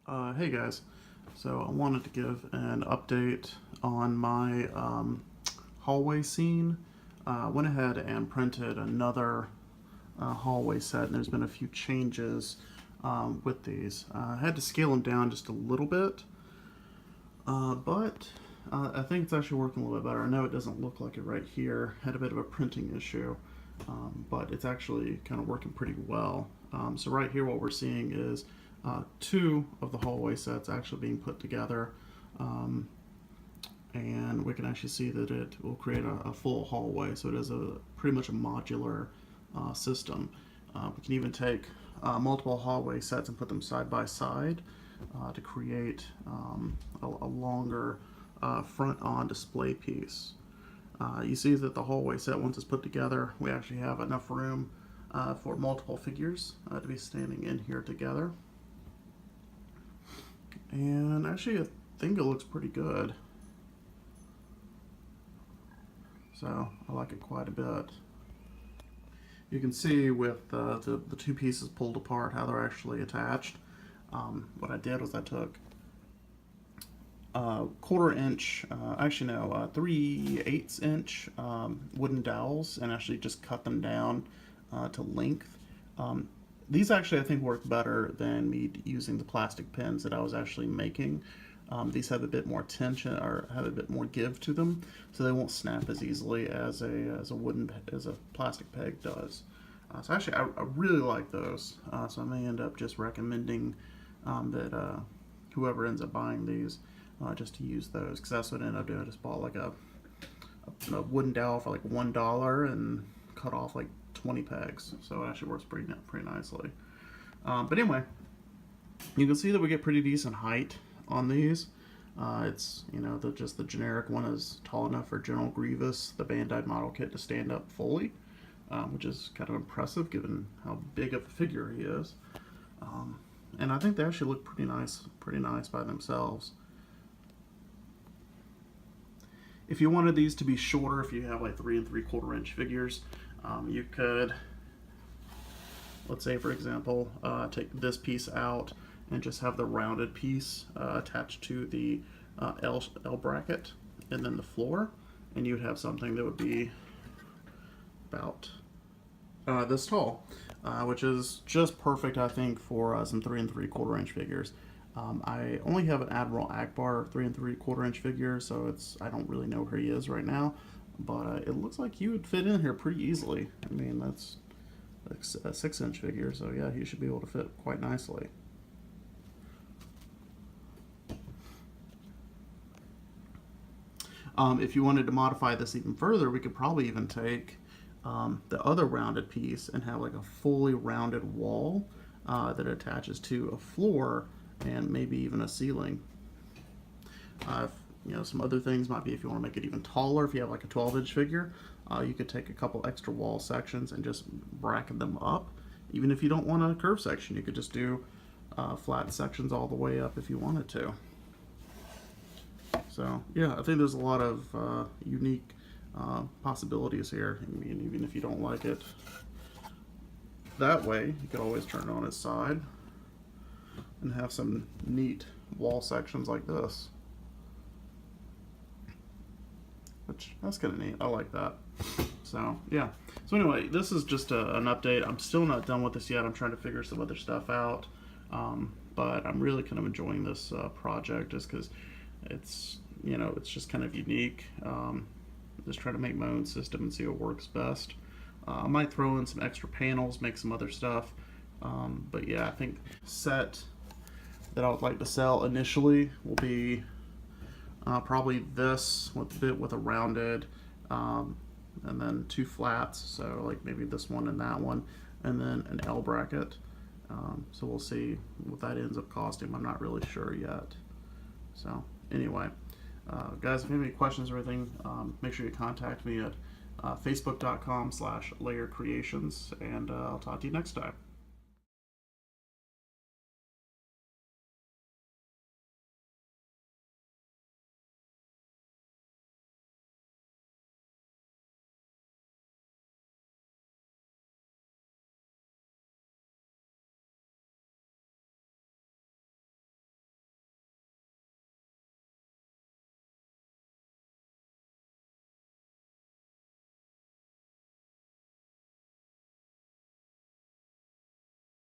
Hey guys, so I wanted to give an update on my hallway scene. Went ahead and printed another hallway set, and there's been a few changes with these. I had to scale them down just a little bit, but I think it's actually working a little bit better. I know it doesn't look like it right here. Had a bit of a printing issue, but it's actually kind of working pretty well. So right here what we're seeing is two of the hallway sets actually being put together, and we can actually see that it will create a full hallway. So it is pretty much a modular system. We can even take multiple hallway sets and put them side by side to create a longer front-on display piece. You see that the hallway set, once it's put together, we actually have enough room for multiple figures to be standing in here together. And actually, I think it looks pretty good. So I like it quite a bit. You can see with the two pieces pulled apart how they're actually attached. What I did was I took 1/4 inch, actually no, 3/8 inch wooden dowels and actually just cut them down to length. These actually I think work better than me using the plastic pins that I was actually making. These have a bit more tension, or have a bit more give to them, so they won't snap as easily as a plastic peg does. So actually, I really like those. So I may end up just recommending that whoever ends up buying these, just to use those, because that's what I ended up doing. I just bought like a wooden dowel for like $1 and cut off like 20 pegs. So it actually works pretty nicely. But anyway, you can see that we get pretty decent height on these. It's, you know, just the generic one is tall enough for General Grievous, the Bandai model kit, to stand up fully, which is kind of impressive given how big of a figure he is. And I think they actually look pretty nice by themselves. If you wanted these to be shorter, if you have like 3 3/4 inch figures, you could, let's say for example, take this piece out and just have the rounded piece attached to the L bracket and then the floor, and you would have something that would be about this tall, which is just perfect, I think, for some 3 3/4 inch figures. I only have an Admiral Akbar 3 3/4 inch figure, so I don't really know where he is right now, but it looks like he would fit in here pretty easily. I mean, that's a 6 inch figure, so yeah, he should be able to fit quite nicely. If you wanted to modify this even further, we could probably even take the other rounded piece and have like a fully rounded wall that attaches to a floor and maybe even a ceiling. You know, some other things might be, if you want to make it even taller, if you have like a 12-inch figure, you could take a couple extra wall sections and just bracket them up. Even if you don't want a curved section, you could just do flat sections all the way up if you wanted to. So yeah, I think there's a lot of unique possibilities here. I mean, even if you don't like it that way, you could always turn it on its side and have some neat wall sections like this. Which, that's kind of neat. I like that. So yeah. So anyway, this is just an update. I'm still not done with this yet. I'm trying to figure some other stuff out. But I'm really kind of enjoying this project just because it's, you know, it's just kind of unique. Just trying to make my own system and see what works best. I might throw in some extra panels, make some other stuff. But yeah, I think set that I would like to sell initially will be probably this with a rounded, and then 2 flats, so like maybe this one and that one, and then an L bracket. So we'll see what that ends up costing. I'm not really sure yet. So anyway, guys, if you have any questions or anything, make sure you contact me at facebook.com/layercreations, and I'll talk to you next time.